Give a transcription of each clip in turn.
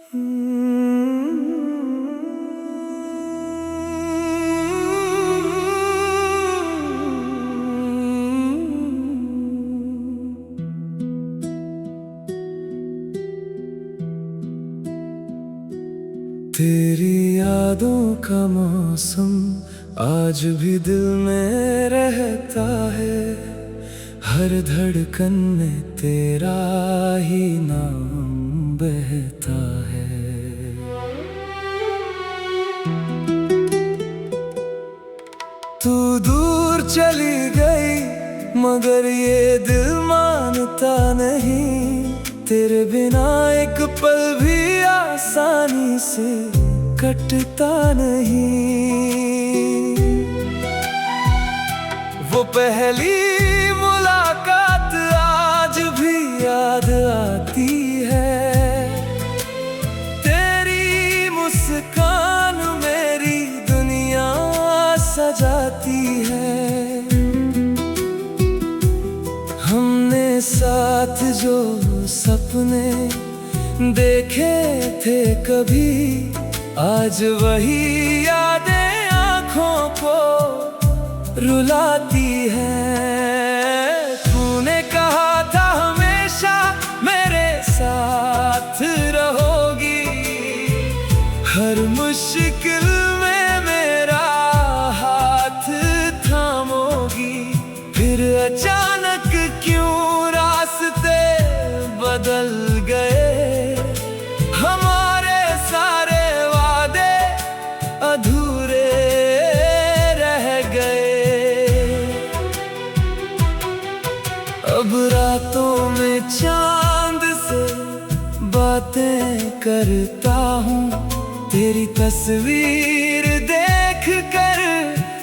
तेरी यादों का मौसम आज भी दिल में रहता है। हर धड़कन में तेरा ही नाम बहता है। तू दूर चली गई मगर ये दिल मानता नहीं। तेरे बिना एक पल भी आसानी से कटता नहीं। वो पहली मुलाकात आज भी याद आती है। तेरी मुस्कान मेरी दुनिया सजाती है। हमने साथ जो सपने देखे थे कभी, आज वही यादें आँखों को रुलाती है। तूने कहा था हमेशा मेरे साथ रहोगी, हर मुश्किल में मेरा हाथ थामोगी। फिर अचानक क्यों रास्ते बदल गए, हमारे सारे वादे अधूरे रह गए। अब रातों में चांद से बातें करता हूँ। तेरी तस्वीर देख कर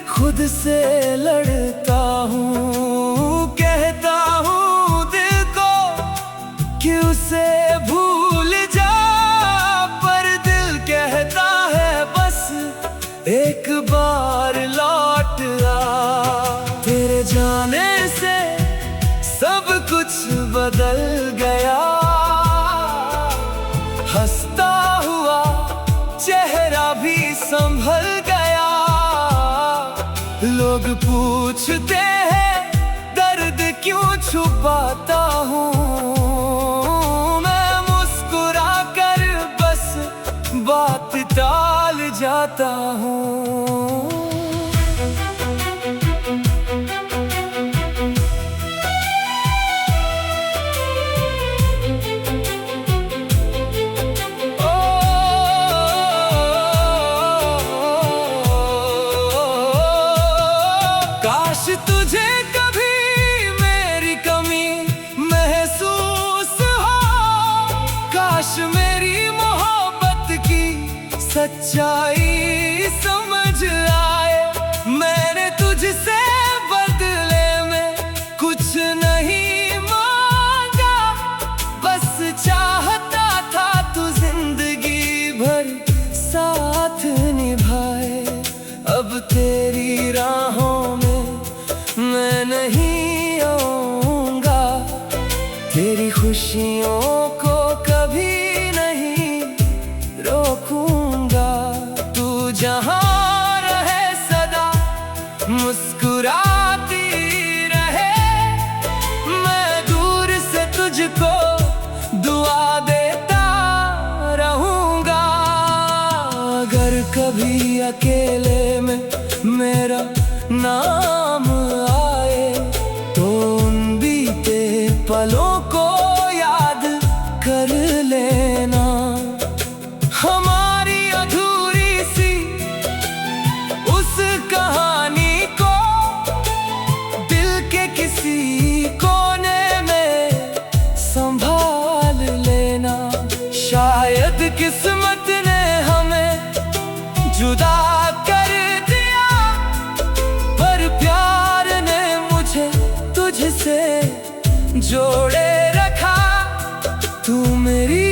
खुद से लड़ता हूँ। कहता हूँ दिल को कि उसे भूल जा, पर दिल कहता है बस एक बार लौट आ। तेरे जाने से सब कुछ बदल गया। हंसता हुआ चेहरा भी संभल गया। लोग पूछते हैं दर्द क्यों छुपाता हूँ। मैं मुस्कुरा कर बस बात टाल जाता हूँ। काश तुझे कभी मेरी कमी महसूस हो। काश मेरी मोहब्बत की सच्चाई समझ आए। मैंने तुझसे बदले में कुछ नहीं मांगा, बस चाहता था तू जिंदगी भर साथ निभाए। अब तेरी राहों में मैं नहीं आऊंगा, तेरी खुशियों को कभी नहीं रोकूंगा। तू जहां रहे सदा मुस्कुराती रहे। मैं दूर से तुझको दुआ देता रहूंगा। अगर कभी अकेले में मेरा नाम आए तो उन बीते पलों को याद कर लेना। हमारी अधूरी सी उस कहानी को दिल के किसी कोने में संभाल लेना। शायद किस्मत ने हमें जुदा कर दिया, पर प्यार ने मुझे तुझसे जोड़े रखा। तू मेरी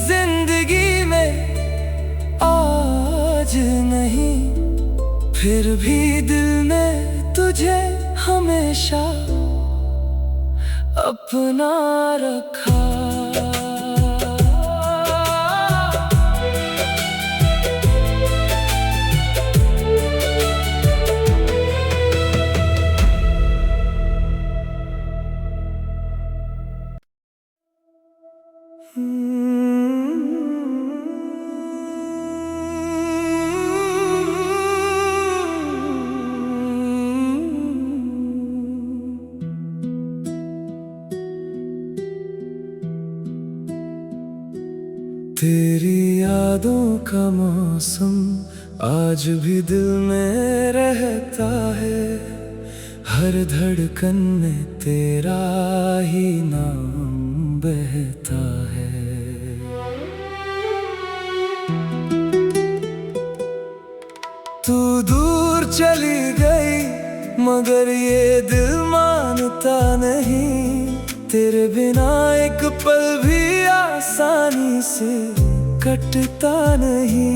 जिंदगी में आज नहीं, फिर भी दिल में तुझे हमेशा अपना रखा। तेरी यादों का मौसम आज भी दिल में रहता है। हर धड़कन में तेरा ही नाम बहता है। तू दूर चली गई मगर ये दिल मानता नहीं। तेरे बिना एक पल भी आसानी से कटता नहीं।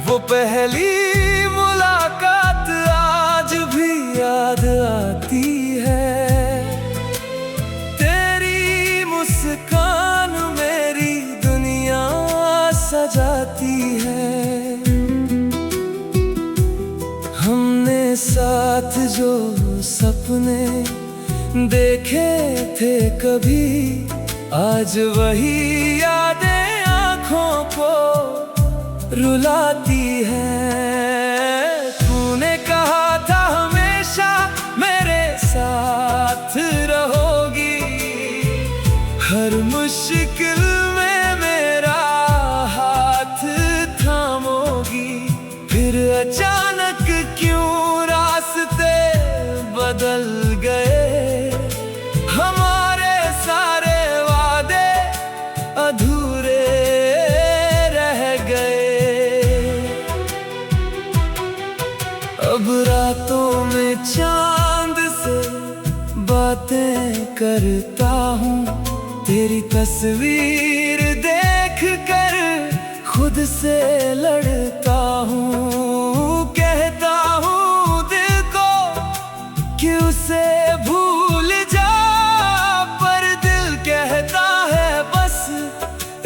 वो पहली मुलाकात आज भी याद आती है। तेरी मुस्कान मेरी दुनिया सजाती है। हमने साथ जो सपने देखे थे कभी, आज वही यादें आँखों को रुलाती है। तूने कहा था हमेशा मेरे साथ रहोगी, हर मुश्किल में मेरा हाथ थामोगी। फिर अचानक क्यों रास्ते बदल गए, हमारे सारे वादे अधूरे रह गए। अब रातों में चांद से बातें करता हूँ। तेरी तस्वीर देख कर खुद से लड़ता हूँ। कहता हूँ दिल को कि उसे भूल जा, पर दिल कहता है बस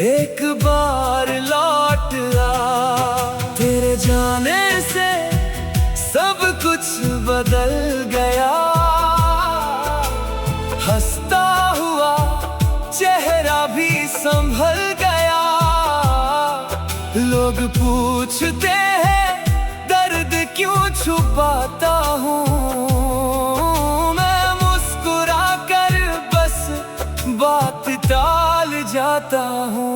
एक बार लौट आ। तेरे जाने से सब कुछ बदल गया। हंसता हुआ चेहरा भी संभल गया। लोग पूछते हैं दर्द क्यों छुपाता हूँ। मैं मुस्कुरा कर बस बात टाल जाता हूँ।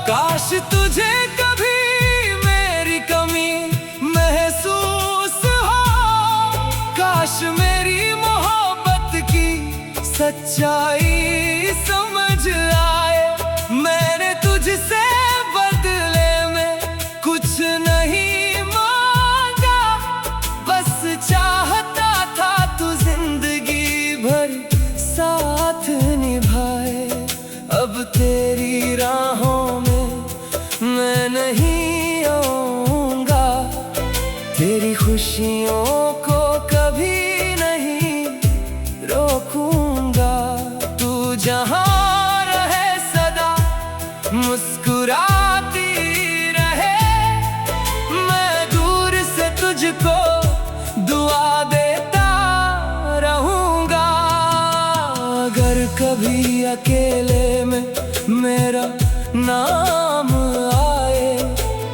काश तुझे कभी मेरी कमी महसूस हो। काश मेरी मोहब्बत की सच्चाई समझ आए। मैंने तुझसे बदले में कुछ नहीं मांगा, बस चाहता था तू जिंदगी भर साथ निभाए। अब तेरी राहों में मैं नहीं आऊंगा, तेरी खुशियों को कभी नहीं रोकूंगा। तू जहां रहे सदा मुस्कुराती रहे। मैं दूर से तुझको दुआ देता रहूंगा। अगर कभी अकेले में मेरा नाम आए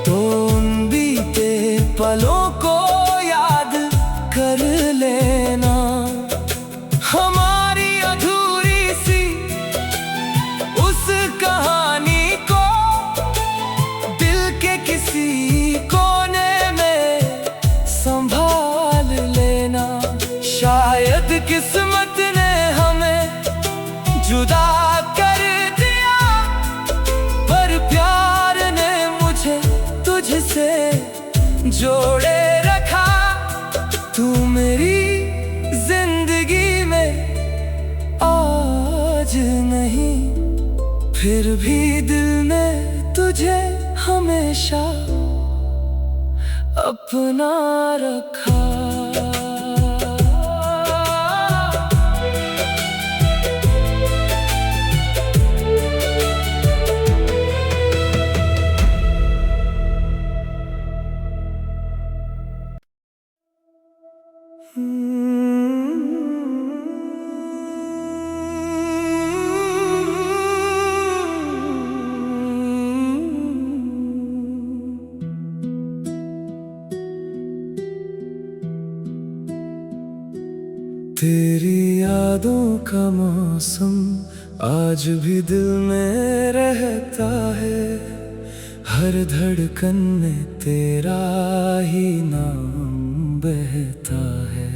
तो उन बीते पलों को याद कर लेना। हमारी अधूरी सी उस कहानी को दिल के किसी कोने में संभाल लेना। शायद किस्मत ने हमें जुदा कर दिया, पर प्यार ने मुझे तुझसे जोड़े रखा। तू मेरी जिंदगी में आज नहीं, फिर भी दिल में तुझे हमेशा अपना रखा। तेरी यादों का मौसम आज भी दिल में रहता है। हर धड़कन में तेरा ही नाम बहता है।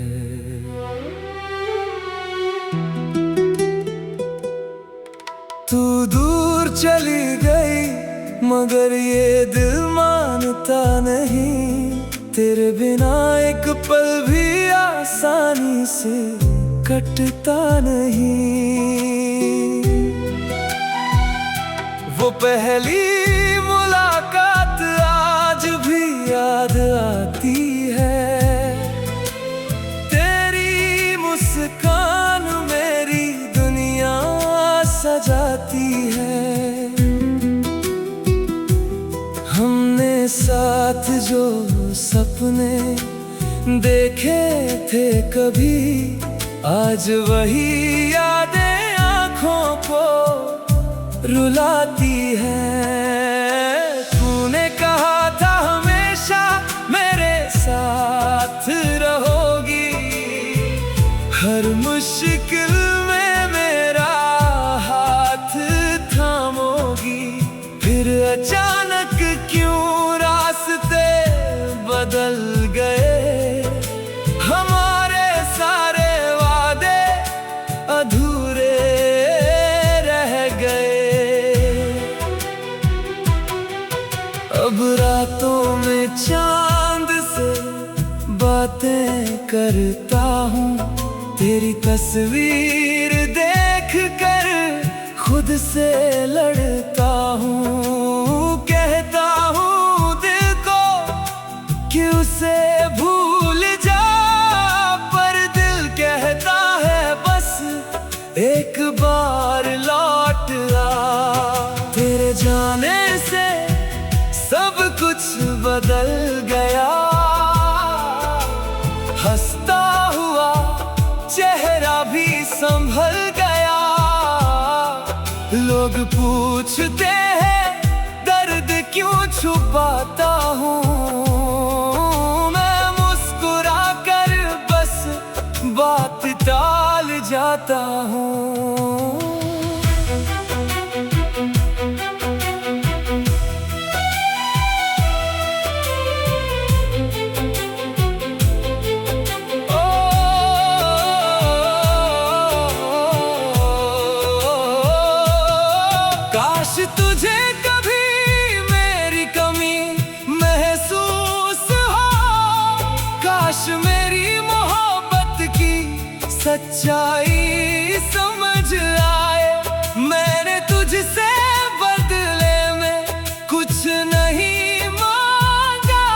तू दूर चली गई मगर ये दिल मानता नहीं। तेरे बिना एक पल भी आसानी से कटता नहीं। वो पहली मुलाकात आज भी याद आती है। तेरी मुस्कान मेरी दुनिया सजाती है। हमने साथ जो सपने देखे थे कभी, आज वही यादें आँखों को रुलाती है। तूने कहा था हमेशा मेरे साथ रहोगी, हर मुश्किल में मेरा हाथ थामोगी। फिर अचानक क्यों रास्ते बदल गए, हमारे सारे वादे अधूरे रह गए। अब रातों में चांद से बातें करता हूँ, तेरी तस्वीर देख कर खुद से लड़ता हूँ। कहता हूँ दिल को कि उसे भूल जा, पर दिल कहता है बस एक बार लौट आ। तेरे जाने से सब कुछ बदल गया, हंसता हुआ चेहरा भी संभल गया। लोग पूछते हैं दर्द क्यों छुपाता हूँ, मैं मुस्कुरा कर बस बात टाल जाता हूँ। काश तुझे कभी मेरी कमी महसूस हो, काश मेरी मोहब्बत की सच्चाई समझ आए। मैंने तुझसे बदले में कुछ नहीं मांगा,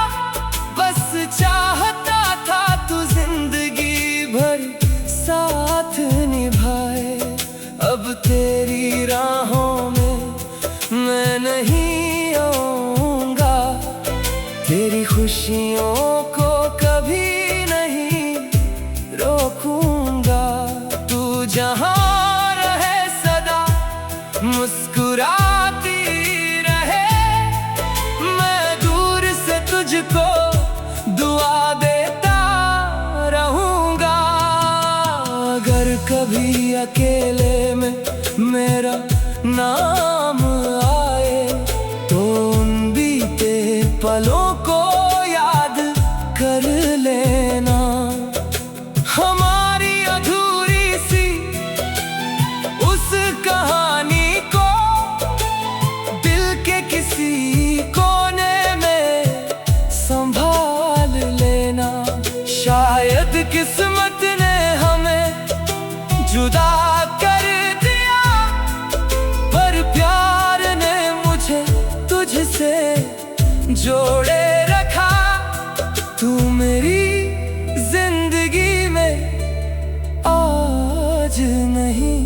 बस चाहता था तू जिंदगी भर साथ निभाए। अब तेरी राहों में मैं नहीं आऊंगा, तेरी खुशियों को कभी नहीं रोकूंगा। तू जहां रहे सदा मुस्कुराती रहे, मैं दूर से तुझको दुआ देता रहूंगा। अगर कभी अकेले में मेरा नाम आए, तो उन बीते पलों को याद कर लेना। हमारी अधूरी सी उस कहानी को दिल के किसी कोने में संभाल लेना। शायद किस्मत ने हमें जुदा कर दिया, पर प्यार ने मुझे तुझसे जोड़े रखा। तू मेरी जिंदगी में आज नहीं,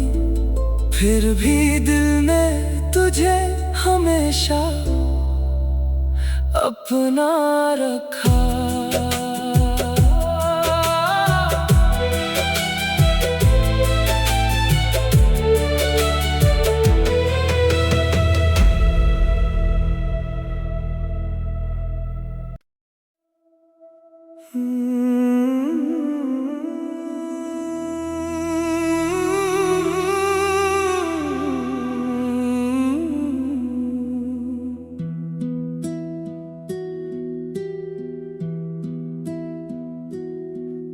फिर भी दिल में तुझे हमेशा अपना रखा।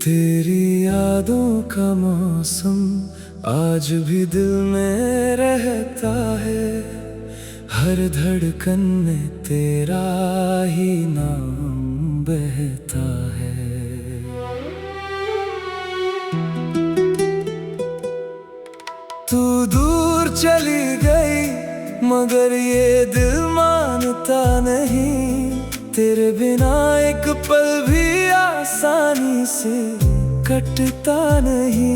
तेरी यादों का मौसम आज भी दिल में रहता है। हर धड़कन में तेरा ही नाम बहता है। तू दूर चली गई मगर ये दिल मानता नहीं। तेरे बिना एक पल भी आसानी से कटता नहीं।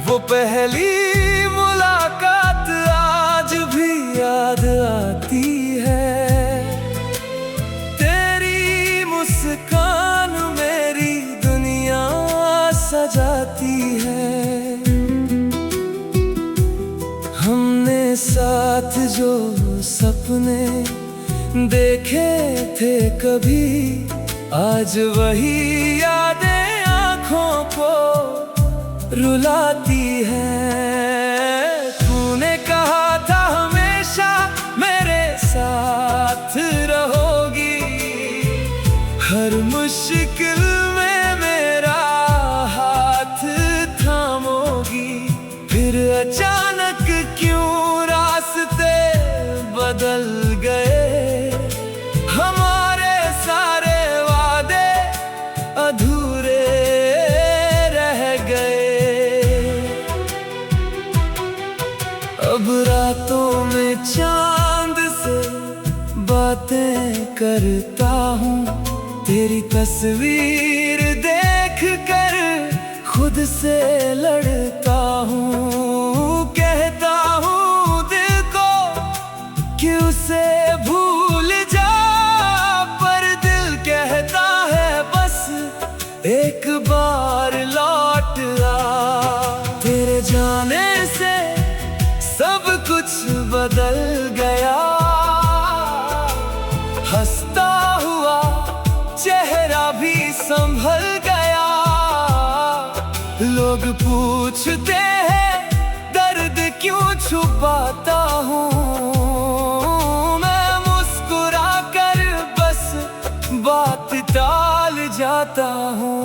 वो पहली मुलाकात आज भी याद आती है। तेरी मुस्कान मेरी दुनिया सजाती है। हमने साथ जो सपने देखे थे कभी, आज वही यादें आँखों को रुलाती है। तूने कहा था हमेशा मेरे साथ रहोगी, हर मुश्किल में मेरा हाथ थामोगी। फिर अचानक क्यों रास्ते बदल गए, हमारे सारे वादे अधूरे रह गए। अब रातों में चांद से बातें करता हूँ, तेरी तस्वीर देख कर खुद से लड़ता हूँ। कहता हूँ दिल को कि उसे भूल जा, पर दिल कहता है बस एक बार लौट आ। तेरे जाने से सब कुछ बदल गया, हंसता हुआ चेहरा भी संभल गया। लोग पूछते हैं दर्द क्यों छुपाता हूँ, मैं मुस्कुरा कर बस बात टाल जाता हूँ।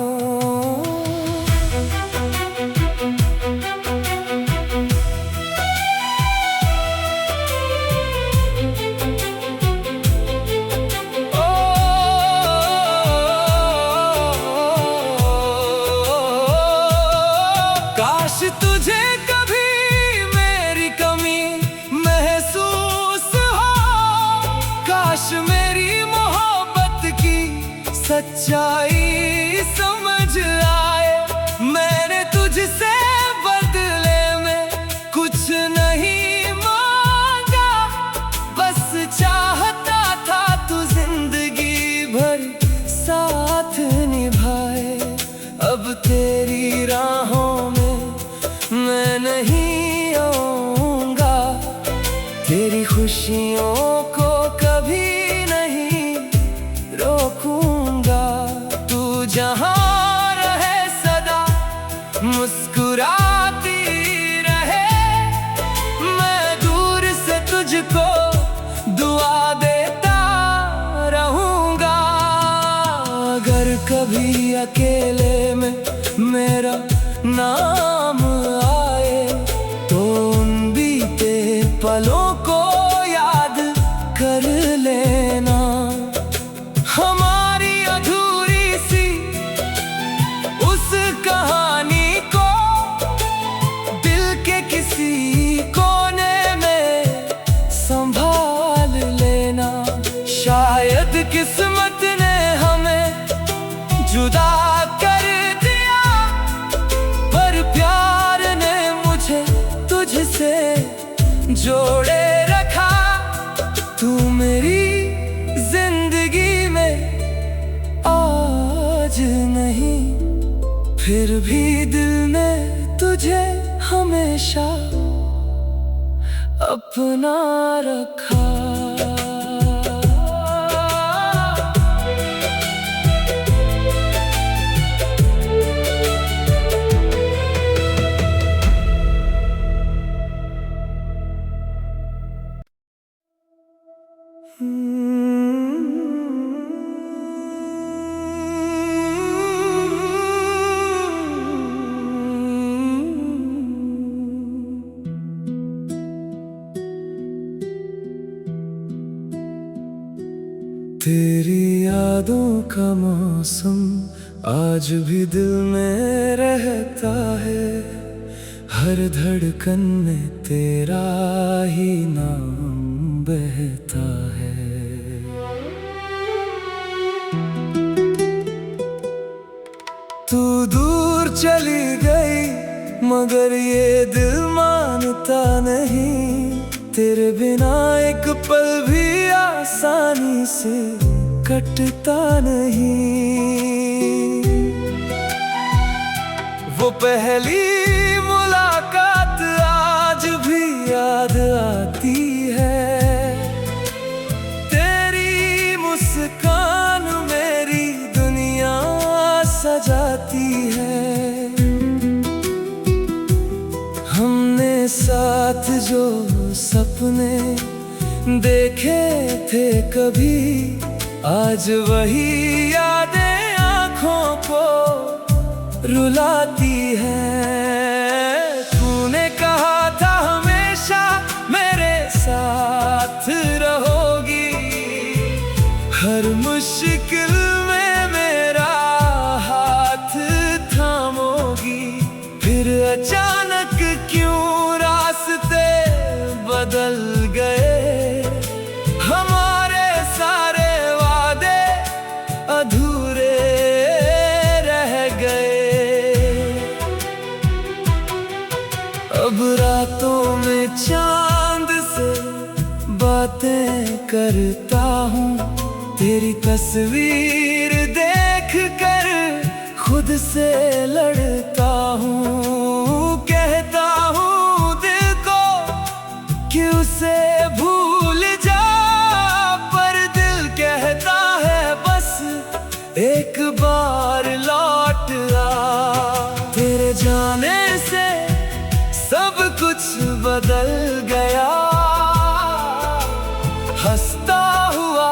काश तुझे कभी मेरी कमी महसूस हो, काश मेरी मोहब्बत की सच्चाई समझ आए। मैंने तुझसे बदले में कुछ नहीं मांगा, बस चाहता था तू जिंदगी भर साथ निभाए। अब तेरी राहों में मैं नहीं आऊंगा, तेरी खुशियों को कभी नहीं रोकूंगा। तू जहां रहे सदा मुस्कुराती रहे, मैं दूर से तुझको दुआ देता रहूंगा। अगर कभी अकेले में मेरा नाम आए, तो उन बीते पलों को याद कर लेना। हमारी अधूरी सी उस कहानी को दिल के किसी कोने में संभाल लेना। शायद किस्मत ने हमें जुदा कर दिया, पर प्यार ने मुझे तुझसे जोड़े रखा। तू मेरी जिंदगी में आज नहीं, फिर भी दिल में तुझे हमेशा अपना रखा। तेरी यादों का मौसम आज भी दिल में रहता है। हर धड़कन में तेरा ही नाम बहता है। तू दूर चली गई मगर ये दिल मानता नहीं। तेरे बिना एक पल भी आसानी से कटता नहीं। वो पहली मुलाकात आज भी याद आती है। तेरी मुस्कान मेरी दुनिया सजाती है। हमने साथ जो सपने देखे थे कभी, आज वही यादें आँखों को रुलाती है। तूने कहा था हमेशा मेरे साथ रहोगी, हर मुश्किल में मेरा हाथ थामोगी। फिर अचानक क्यों रास्ते बदल गए, हमारे सारे वादे अधूरे रह गए। अब रातों में चांद से बातें करता हूँ, तेरी तस्वीर देख कर खुद से लड़ता हूँ। कहता हूँ दिल को कि उसे भूल जा, पर दिल कहता है बस एक बार लौट आ। तेरे जाने से सब कुछ बदल गया, हंसता हुआ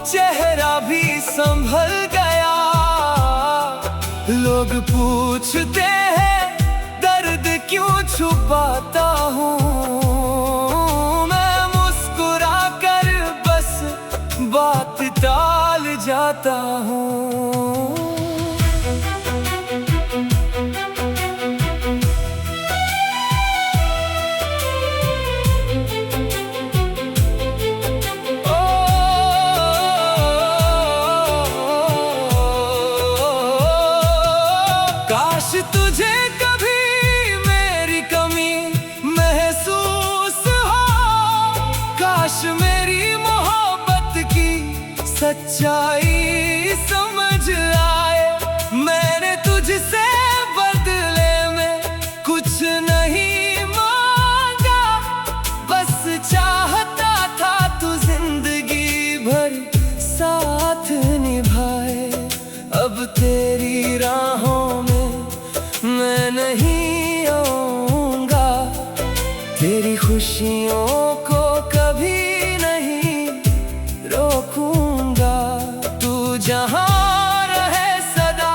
चेहरा भी संभल गया। लोग पूछते हैं दर्द क्यों छुपाता हूँ, मैं मुस्कुरा कर बस बात टाल जाता हूँ। काश तुझे कभी मेरी कमी महसूस हो, काश मेरी मोहब्बत की सच्चाई समझ आए। मैंने तुझसे बदले में कुछ नहीं मांगा, बस चाहता था तू जिंदगी भर साथ निभाए। अब तेरी राहों में मैं नहीं आऊंगा, तेरी खुशियों को कभी नहीं रोकूंगा। तू जहां रहे सदा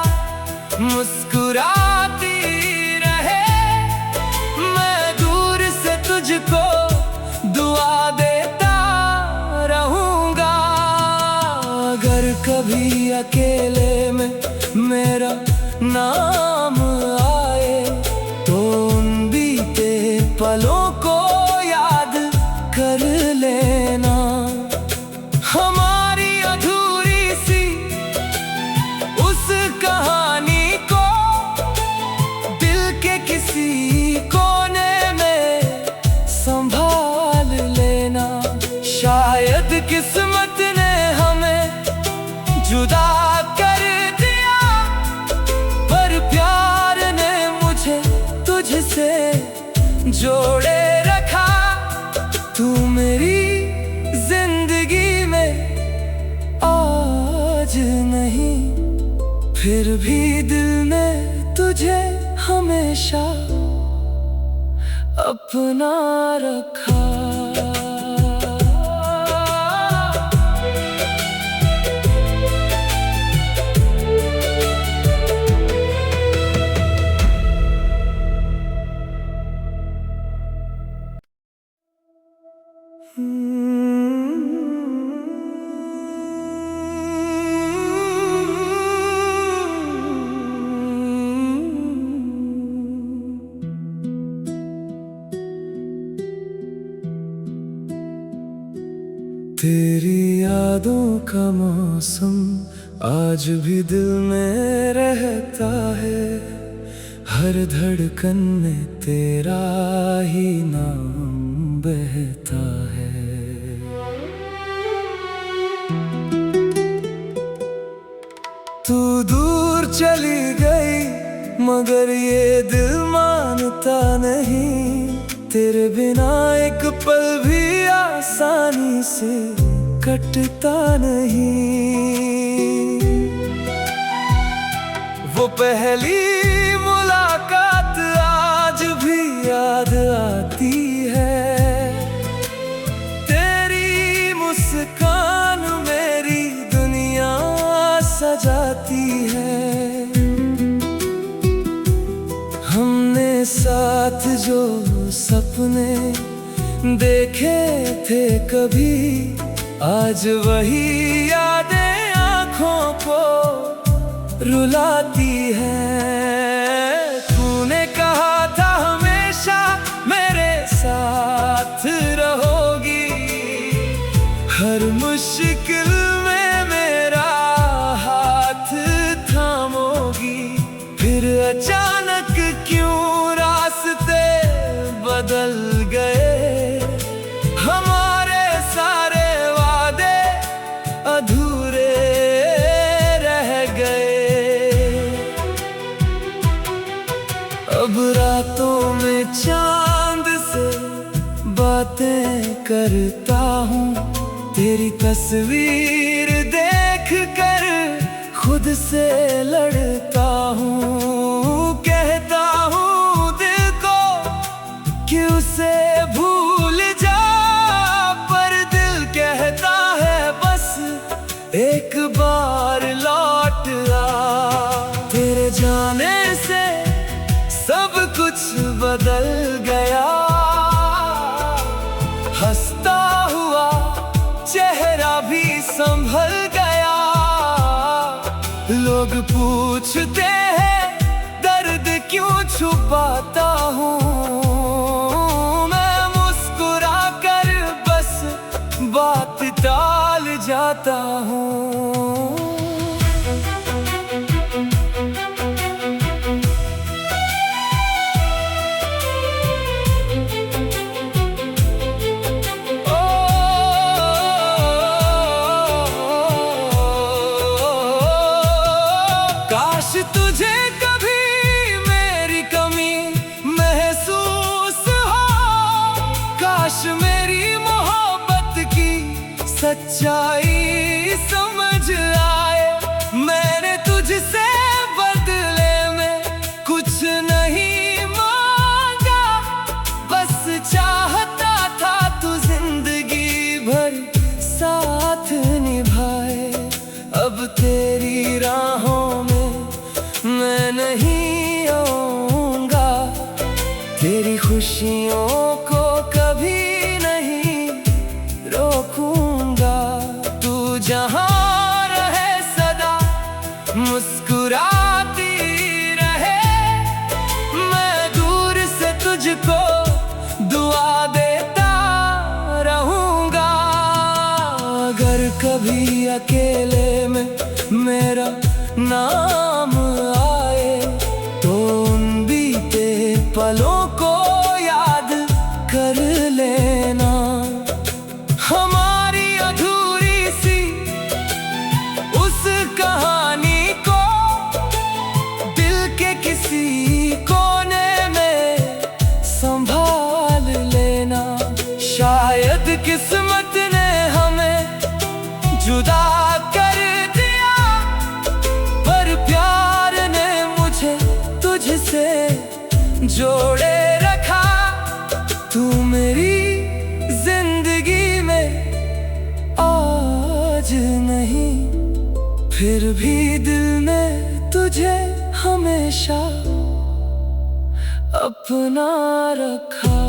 मुस्कुराती रहे, मैं दूर से तुझको दुआ देता रहूंगा। अगर कभी अकेले में मेरा नाम आए, तो उन बीते पलों को याद कर लेना। हमारी अधूरी सी उस कहानी को दिल के किसी कोने में संभाल लेना। शायद किस्मत ने हमें जुदा कर दिया, पर प्यार ने मुझे तुझसे जोड़े रखा। तू मेरी जिंदगी में आज नहीं, फिर भी दिल में तुझे हमेशा अपना रखा। तेरी यादों का मौसम आज भी दिल में रहता है। हर धड़कन में तेरा ही नाम बहता है। तू दूर चली गई मगर ये दिल मानता नहीं। तेरे बिना एक पल भी आसानी से कटता नहीं। वो पहली मुलाकात आज भी याद आती है। तेरी मुस्कान मेरी दुनिया सजाती है। हमने साथ जो सपने देखे थे कभी, आज वही यादें आँखों को रुलाती है। तूने कहा था हमेशा मेरे साथ रहोगी, हर मुश्किल में मेरा हाथ थामोगी। फिर अचानक क्यों रास्ते बदल गए, हमारे सारे वादे अधूरे रह गए। अब रातों में चांद से बातें करता हूँ, तेरी तस्वीर देख कर खुद से लड़ता हूँ। कहता हूँ दिल को कि उसे भूल जा, पर दिल कहता है बस एक बार लौट आ। तेरे जाने से सब कुछ बदल गया, हंसता हुआ चेहरा भी संभल गया। लोग पूछते हैं दर्द क्यों छुपाता हूँ, मैं मुस्कुरा कर बस बात टाल जाता हूँ। काश तुझे कभी मेरी कमी महसूस हो, काश मेरी मोहब्बत की सच्चाई समझ आए। मैंने तुझसे बदले में कुछ नहीं मांगा, बस चाहता था तू जिंदगी भर साथ निभाए। अब तेरी राहों में मैं नहीं आऊंगा, तेरी खुशियों को कभी नहीं रोकूंगा। तू जहां रहे सदा मुस्कुराती रहे, मैं दूर से तुझको दुआ देता रहूंगा। अगर कभी अकेले में मेरा नाम आए, तो उन बीते पलों को याद कर लेना। हमारी अधूरी सी उस कहानी को दिल के किसी कोने में संभाल लेना। शायद किस्मत ने हमें जुदा कर दिया, पर प्यार ने मुझे तुझसे जोड़े रखा। तू मेरी जिंदगी में आज नहीं, फिर भी दिल में तुझे हमेशा अपना रखा।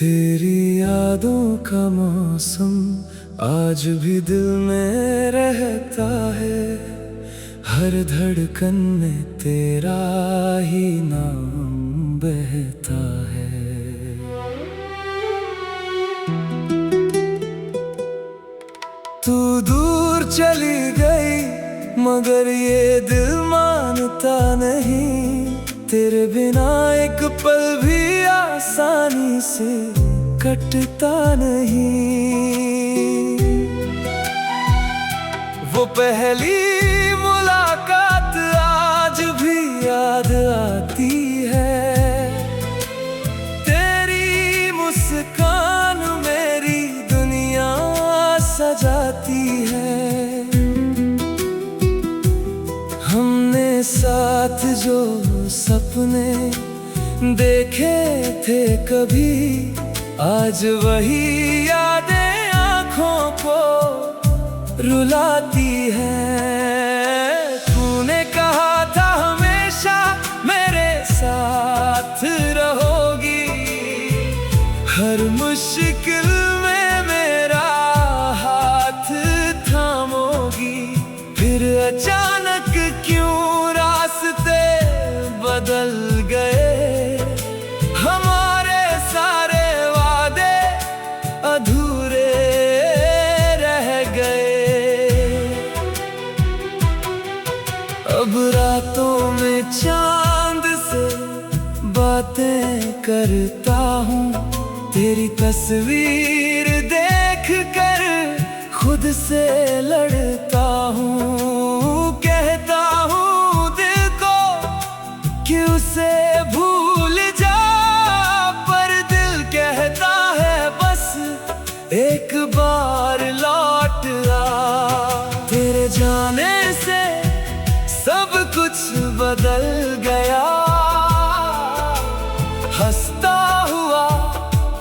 तेरी यादों का मौसम आज भी दिल में रहता है। हर धड़कन में तेरा ही नाम बहता है। तू दूर चली गई मगर ये दिल मानता नहीं। तेरे बिना एक पल भी आसानी से कटता नहीं। वो पहली मुलाकात आज भी याद आती है। तेरी मुस्कान मेरी दुनिया सजाती है। हमने साथ जो सपने देखे थे कभी, आज वही यादें आँखों को रुलाती है। तूने कहा था हमेशा मेरे साथ रहोगी, हर मुश्किल में मेरा हाथ थामोगी। फिर अचानक क्यों रास्ते बदल गए, हमारे सारे वादे अधूरे रह गए। अब रातों में चांद से बातें करता हूँ, तेरी तस्वीर देख कर खुद से लड़ता हूँ। कहता हूँ दिल को कि उसे भूल जा, पर दिल कहता है बस एक बार लौट आ। तेरे जाने से सब कुछ बदल गया, हंसता हुआ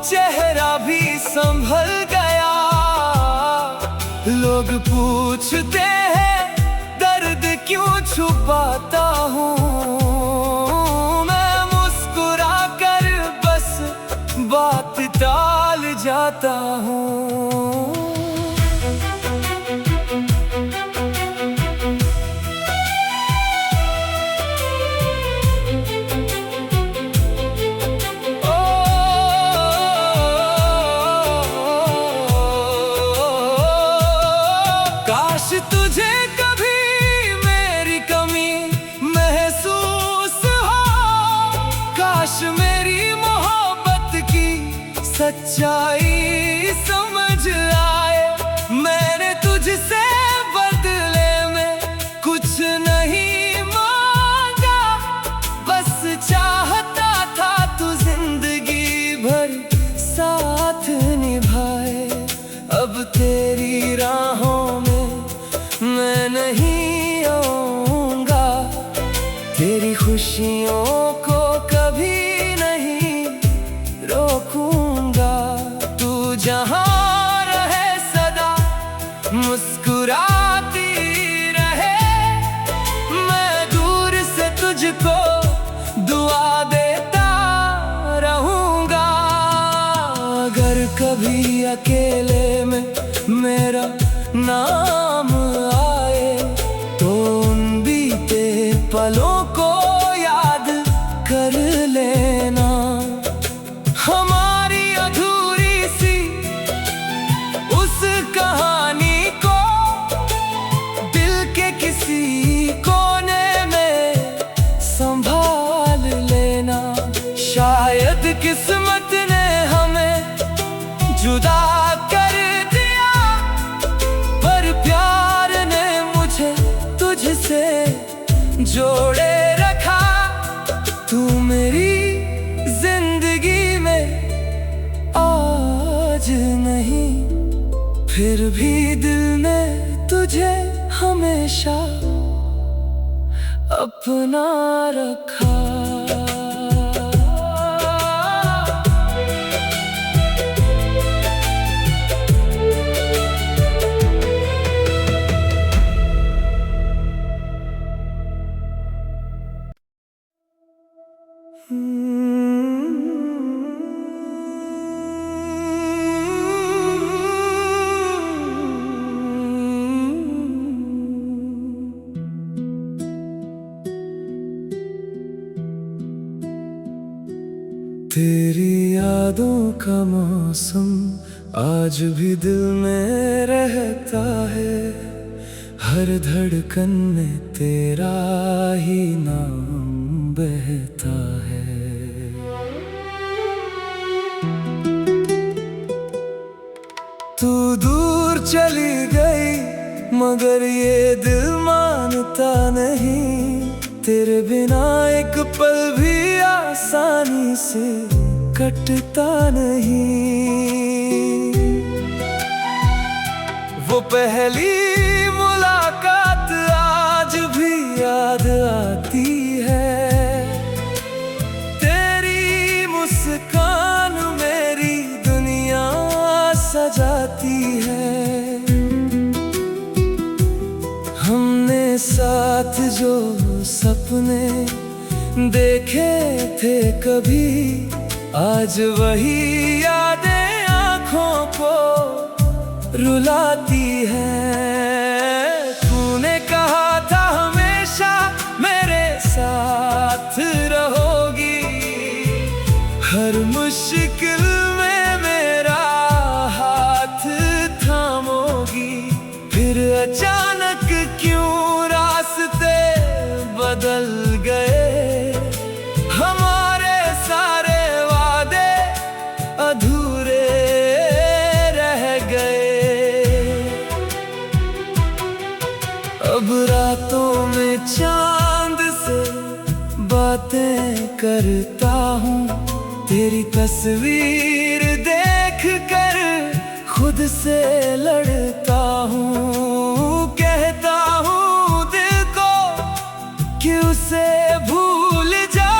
चेहरा भी संभल गया। लोग पूछते हैं दर्द क्यों छुपाता हूँ, मैं मुस्कुरा कर बस बात टाल जाता हूँ। काश तुझे कभी मेरी कमी महसूस हो, काश मेरी मोहब्बत की सच्चाई समझ आए। मैंने तुझसे बदले में कुछ नहीं मांगा, बस चाहता था तू जिंदगी भर साथ निभाए। अब तेरी राहों में मैं नहीं आऊंगा, तेरी खुशियों को कभी नहीं रोकूंगा। तू जहां रहे सदा मुस्कुराती रहे, मैं दूर से तुझको दुआ देता रहूंगा। अगर कभी अकेले में मेरा नाम आए, तो उन बीते पलों को याद कर लेना। हमारी अधूरी सी उस कहानी को दिल के किसी कोने में संभाल लेना। शायद किस्मत ने हमें जुदा कर दिया, पर प्यार ने मुझे तुझसे जोड़े रखा। तू मेरी जिंदगी में आज नहीं, फिर भी दिल में तुझे हमेशा अपना रखा। तेरी यादों का मौसम आज भी दिल में रहता है। हर धड़कन में तेरा ही नाम बहता है। तू दूर चली गई मगर ये दिल मानता नहीं। तेरे बिना एक पल भी आसानी से कटता नहीं। वो पहली मुलाकात आज भी याद आती है। तेरी मुस्कान मेरी दुनिया सजाती है। हमने साथ जो सपने देखे थे कभी, आज वही यादें आँखों को रुलाती है। तूने कहा था हमेशा मेरे साथ रहोगी, हर मुश्किल में मेरा हाथ थामोगी। फिर अचानक क्यों रास्ते बदल गए, हमारे सारे वादे अधूरे रह गए। अब रातों में चांद से बातें करता हूँ, तेरी तस्वीर देख कर खुद से लड़ता हूँ। कहता हूँ दिल को कि उसे भूल जा,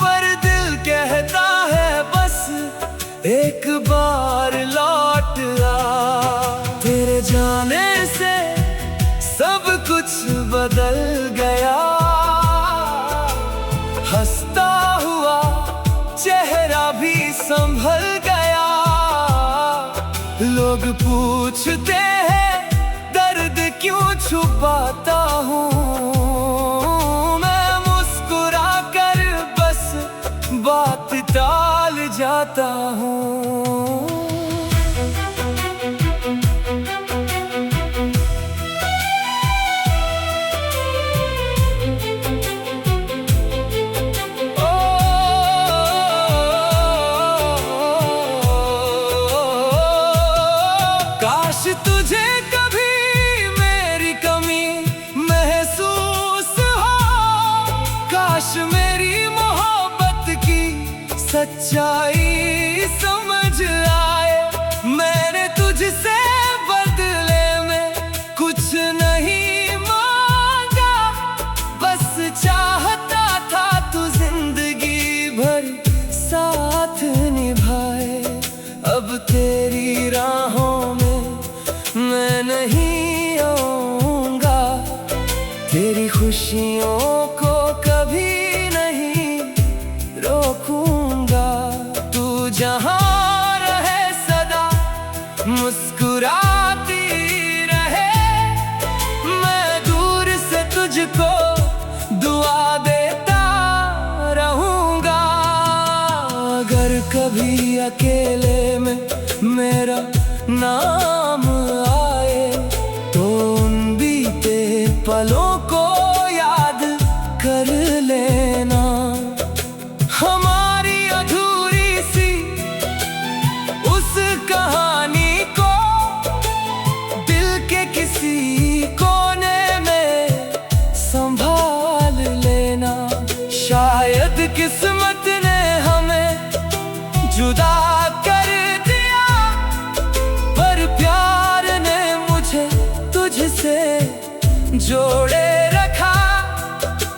पर दिल कहता है बस एक बार लौट आ। तेरे जाने से सब कुछ बदल गया, हंसता हुआ चेहरा भी संभल गया। लोग पूछते हैं दर्द क्यों छुपाता हूँ, मैं मुस्कुरा कर बस बात टाल जाता हूँ। काश तुझे कभी मेरी कमी महसूस हो, काश मेरी मोहब्बत की सच्चाई समझ आए। मैंने तुझसे बदले में कुछ नहीं मांगा, बस चाहता था तू जिंदगी भर साथ निभाए। अब तेरी राहों में मैं नहीं आऊंगा, तेरी खुशियों को कभी नहीं रोकूंगा। तू जहां रहे सदा मुस्कुराती रहे, मैं दूर से तुझको दुआ देता रहूंगा। अगर कभी अकेले में मेरा नाम आए, तो उन बीते पलों को याद कर लेना। हमारी अधूरी सी उस कहानी को दिल के किसी कोने में संभाल लेना। शायद किस्मत ने हमें जुदा कर दिया, पर प्यार ने मुझे तुझसे जोड़े रखा।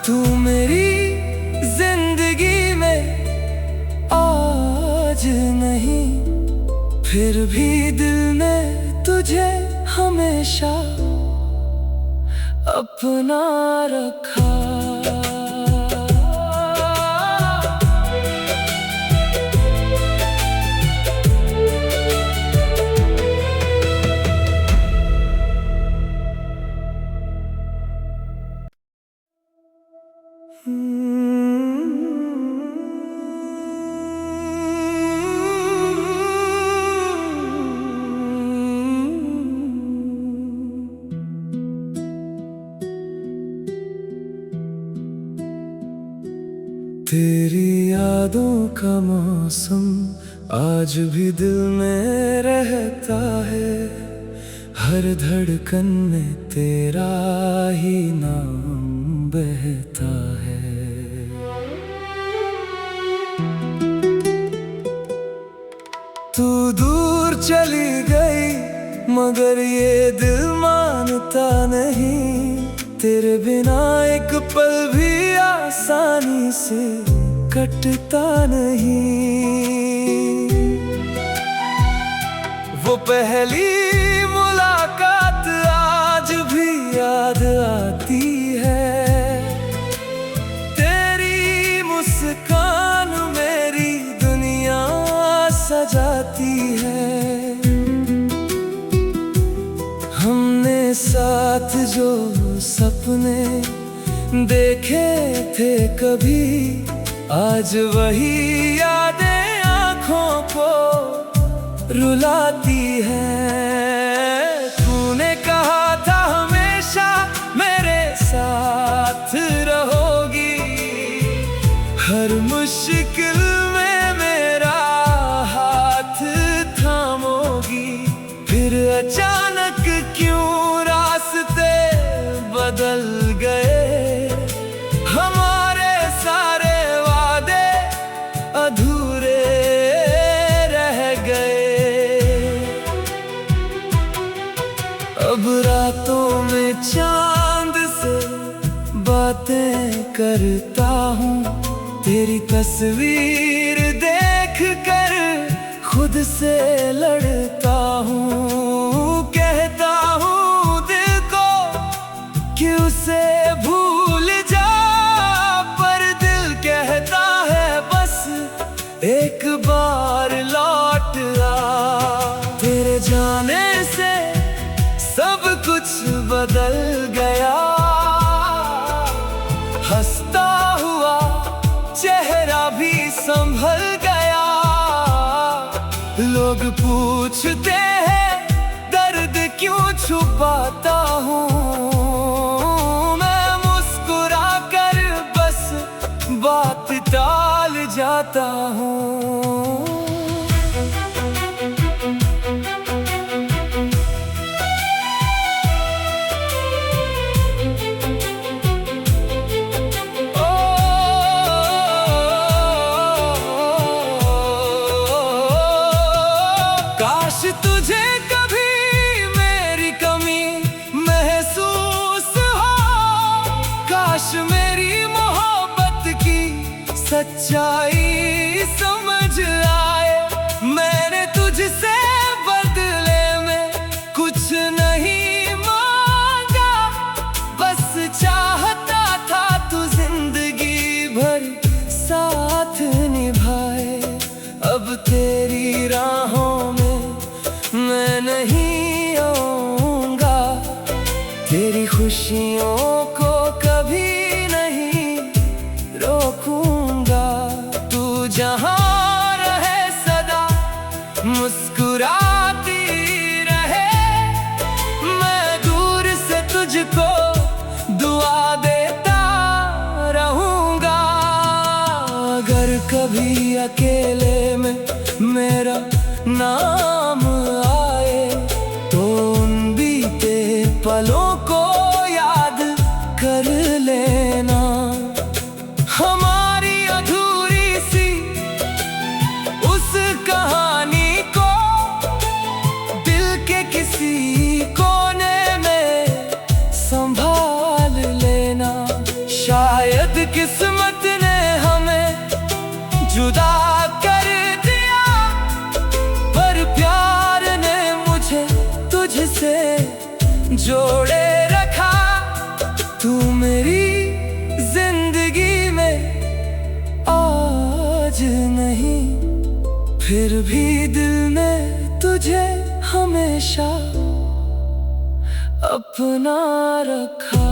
तू मेरी जिंदगी में आज नहीं, फिर भी दिल में तुझे हमेशा अपना रखा। तेरी यादों का मौसम आज भी दिल में रहता है। हर धड़कन में तेरा ही नाम बहता है। तू दूर चली गई मगर ये दिल मानता नहीं। तेरे बिना एक पल भी आसानी से कटता नहीं। वो पहली मुलाकात आज भी याद आती है। तेरी मुस्कान मेरी दुनिया सजाती है। हमने साथ जो सपने देखे थे कभी, आज वही यादें आँखों को रुलाती है। तूने कहा था हमेशा मेरे साथ रहोगी, हर मुश्किल में मेरा हाथ थामोगी। फिर अचानक क्यों रास्ते बदल गए, हमारे सारे वादे अधूरे रह गए। अब रातों में चांद से बातें करता हूँ, तेरी तस्वीर देख कर खुद से लड़ता हूँ। कहता हूँ दिल को कि उसे भूल जा, पर दिल कहता है बस एक बार लौट आ। तेरे जाने से सब कुछ बदल गया, हंसता हुआ चेहरा भी संभल गया। लोग पूछते हैं दर्द क्यों छुपाता हूँ, मैं मुस्कुरा कर बस बात टाल जाता हूँ। काश तुझे कभी मेरी कमी महसूस हो, काश मेरी मोहब्बत की सच्चाई समझ आए। मैंने तुझसे बदले में कुछ नहीं मांगा, बस चाहता था तू जिंदगी भर साथ निभाए। अब तेरी राहों में मैं नहीं आऊंगा, तेरी खुशियों को कभी नहीं रोकूंगा। तू जहां रहे सदा मुस्कुराती रहे, मैं दूर से तुझको दुआ देता रहूंगा। अगर कभी अकेले में मेरा नाम आए, तो उन बीते पलों को याद कर लेना। हमारी अधूरी सी उस कहानी को दिल के किसी कोने में संभाल लेना। शायद किस्मत ने हमें जुदा कर दिया, पर प्यार ने मुझे तुझसे जोड़े रखा। तू मेरी जिंदगी में आज नहीं, फिर भी दिल में तुझे हमेशा अपना रखा।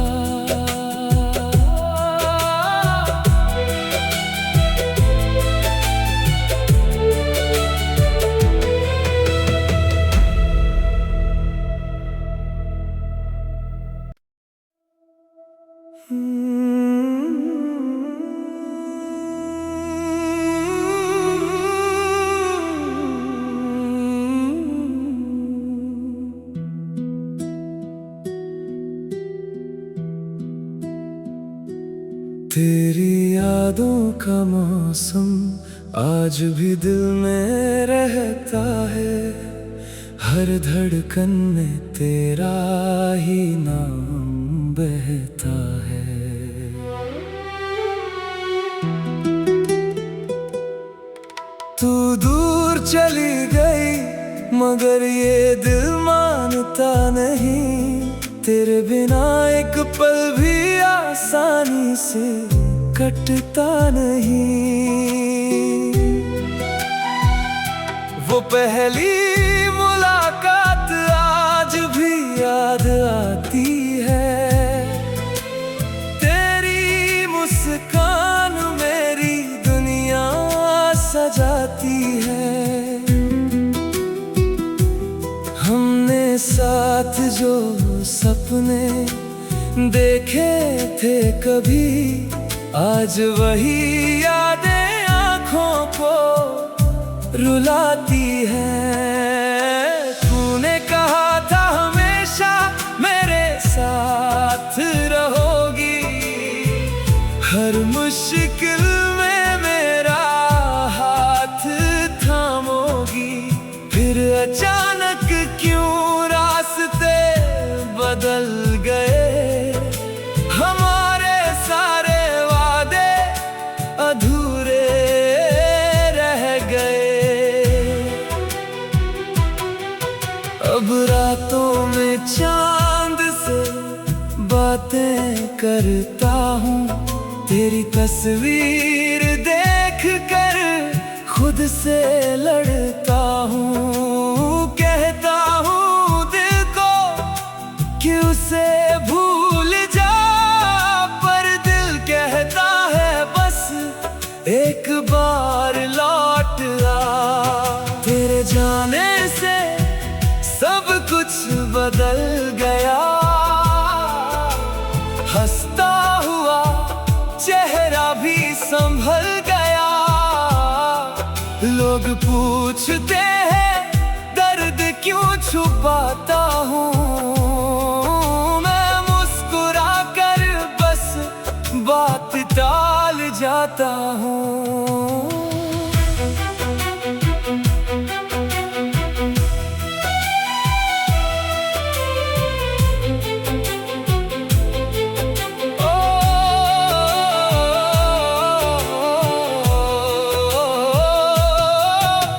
तेरी यादों का मौसम आज भी दिल में रहता है। हर धड़कन में तेरा ही नाम बहता है। तू दूर चली गई मगर ये दिल मानता नहीं। तेरे बिना एक पल भी आसानी से कटता नहीं। वो पहली मुलाकात आज भी याद आती है। तेरी मुस्कान मेरी दुनिया सजाती है। हमने साथ जो सपने देखे थे कभी, आज वही यादें आँखों को रुलाती है। तूने कहा था हमेशा मेरे साथ रहोगी, हर मुश्किल में मेरा हाथ थामोगी। फिर अचानक क्यों रास्ते बदल गए, हमारे सारे वादे अधूरे रह गए। अब रातों में चांद से बातें करता हूँ। तेरी तस्वीर देख कर खुद से लड़ता हूँ। कहता हूँ दिल को कि उसे भूल जा, पर दिल कहता है बस एक बार लौट आ। तेरे जाने से सब कुछ बदल गया। हंसता हुआ चेहरा भी संभल गया। लोग पूछते हैं दर्द क्यों छुपाता हूँ। मैं मुस्कुरा कर बस बात टाल जाता हूँ।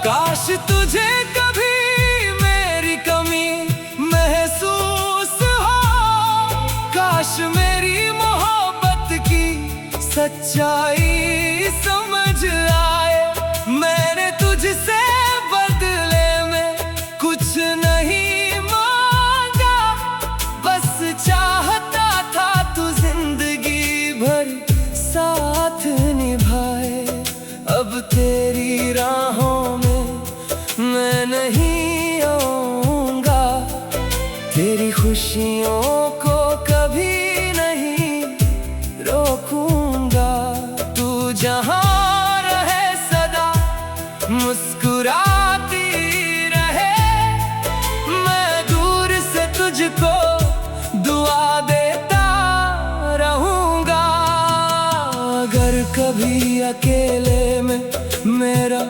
काश तुझे कभी मेरी कमी महसूस हो। काश मेरी मोहब्बत की सच्चाई समझ आए। मैंने तुझसे बदले में कुछ नहीं मांगा, बस चाहता था तू जिंदगी भर साथ निभाए। अब तेरी राहों में मैं नहीं आऊंगा, तेरी खुशियों को कभी नहीं रोकूंगा। तू जहां रहे सदा मुस्कुराती रहे। मैं दूर से तुझको दुआ देता रहूंगा। अगर कभी अकेले में मेरा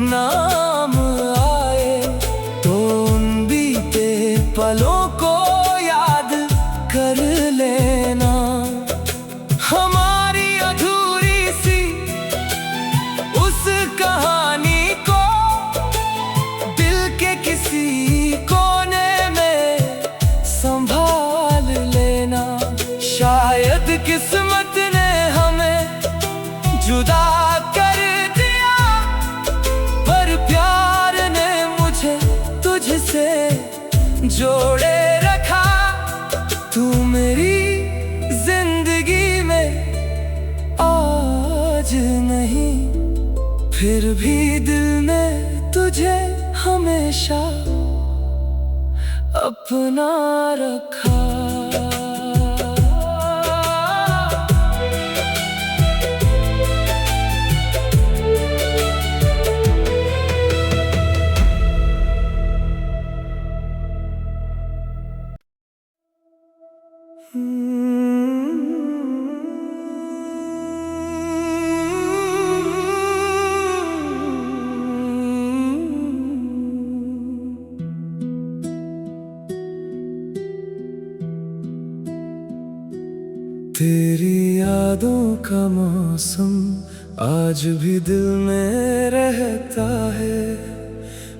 नाम आए तो उन बीते पलों को याद कर लेना। हमारी अधूरी सी उस कहानी को दिल के किसी कोने में संभाल लेना। शायद किस्मत ने हमें जुदा कर दिया, पर प्यार ने मुझे तुझसे जोड़े रखा। तू मेरी जिंदगी में आज नहीं, फिर भी दिल में तुझे हमेशा अपना रखा। तेरी यादों का मौसम आज भी दिल में रहता है।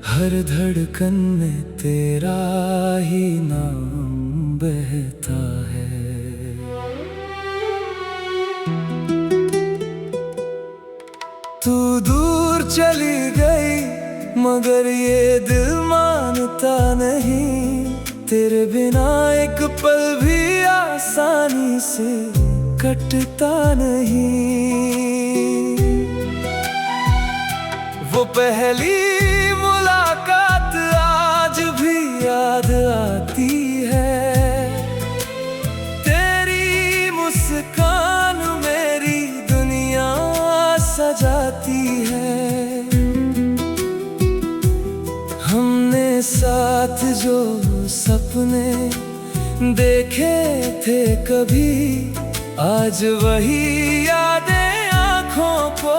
हर धड़कन में तेरा ही नाम बहता है। तू दूर चली गई मगर ये दिल मानता नहीं। तेरे बिना एक पल भी आसानी से कटता नहीं। वो पहली मुलाकात आज भी याद आती है। तेरी मुस्कान मेरी दुनिया सजाती है। हमने साथ जो सपने देखे थे कभी, आज वही यादें आँखों को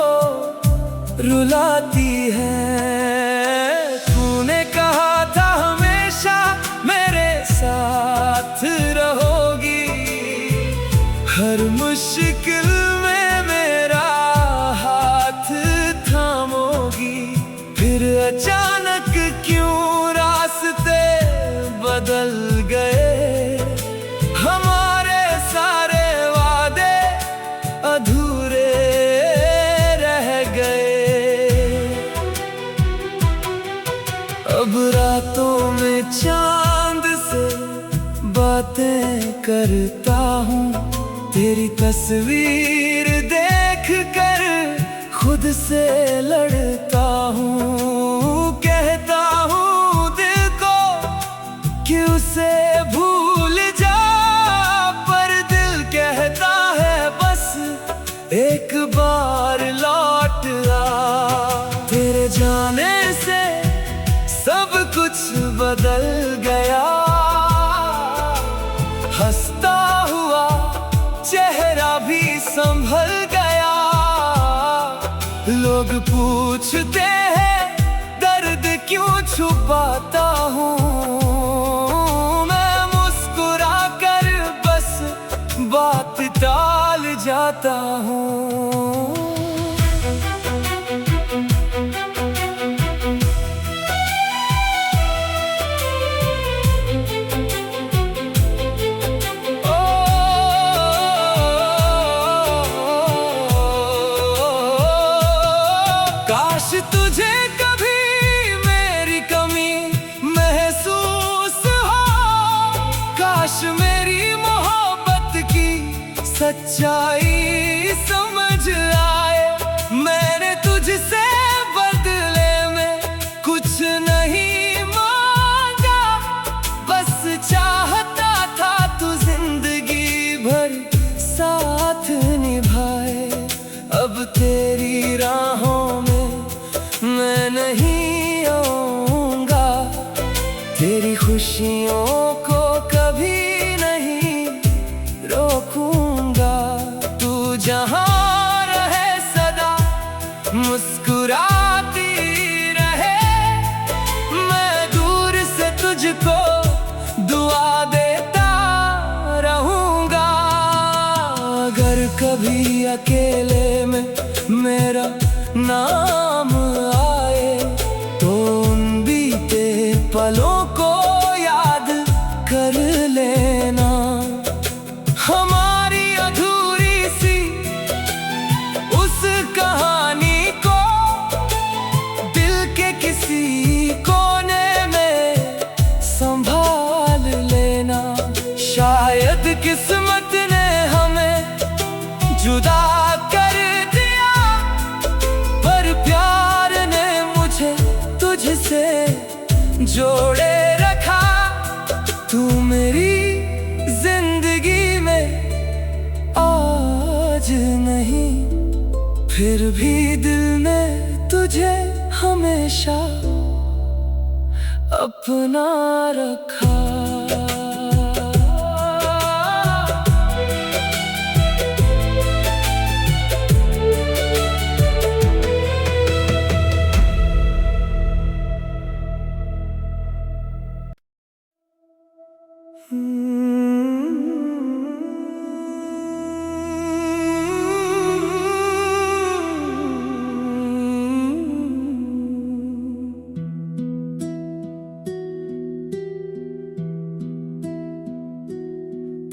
रुलाती है। तूने कहा था हमेशा मेरे साथ रहोगी, हर मुश्किल में मेरा हाथ थामोगी। फिर अचानक क्यों रास्ते बदल गए, हमारे सारे वादे अधूरे रह गए। अब रातों में चांद से बातें करता हूँ, तेरी तस्वीर देख कर खुद से लड़ता हूँ। कहता हूँ दिल को कि उसे भूल जा, पर दिल कहता है बस एक बार लौट आ। तेरे जाने से सब कुछ बदल गया, हंसता हुआ चेहरा भी संभल गया। लोग पूछते हैं दर्द क्यों छुपाता हूँ, मैं मुस्कुरा कर बस बात टाल जाता हूँ। काश तुझे कभी मेरी कमी महसूस हो, काश मेरी मोहब्बत की सच्चाई समझ आए। मैंने तुझसे बदले में कुछ नहीं मांगा, बस चाहता था तू जिंदगी भर साथ निभाए। अब तेरी राहों में मैं नहीं आऊंगा, तेरी खुशियों को कभी नहीं रोकूंगा। तू जहां रहे सदा मुस्कुराती रहे, मैं दूर से तुझको दुआ देता रहूंगा। अगर कभी अकेले में मेरा नाम आए, तो उन बीते पलों को याद कर लेना। हमारी अधूरी सी उस कहानी को दिल के किसी कोने में संभाल लेना। शायद किस्मत ने हमें जुदा कर दिया, पर प्यार ने मुझे तुझसे जोड़े रखा। तू मेरी जिंदगी में आज नहीं, फिर भी दिल में तुझे हमेशा अपना रखा।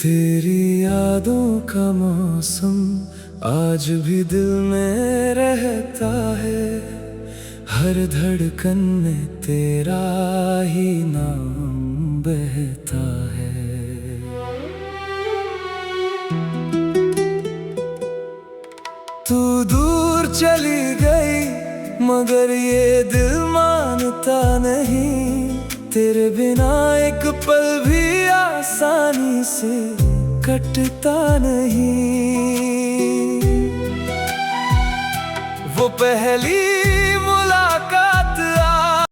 तेरी यादों का मौसम आज भी दिल में रहता है, हर धड़कन में तेरा ही नाम बहता है। तू दूर चली गई मगर ये दिल मानता नहीं, तेरे बिना एक पल भी आसानी से कटता नहीं। वो पहली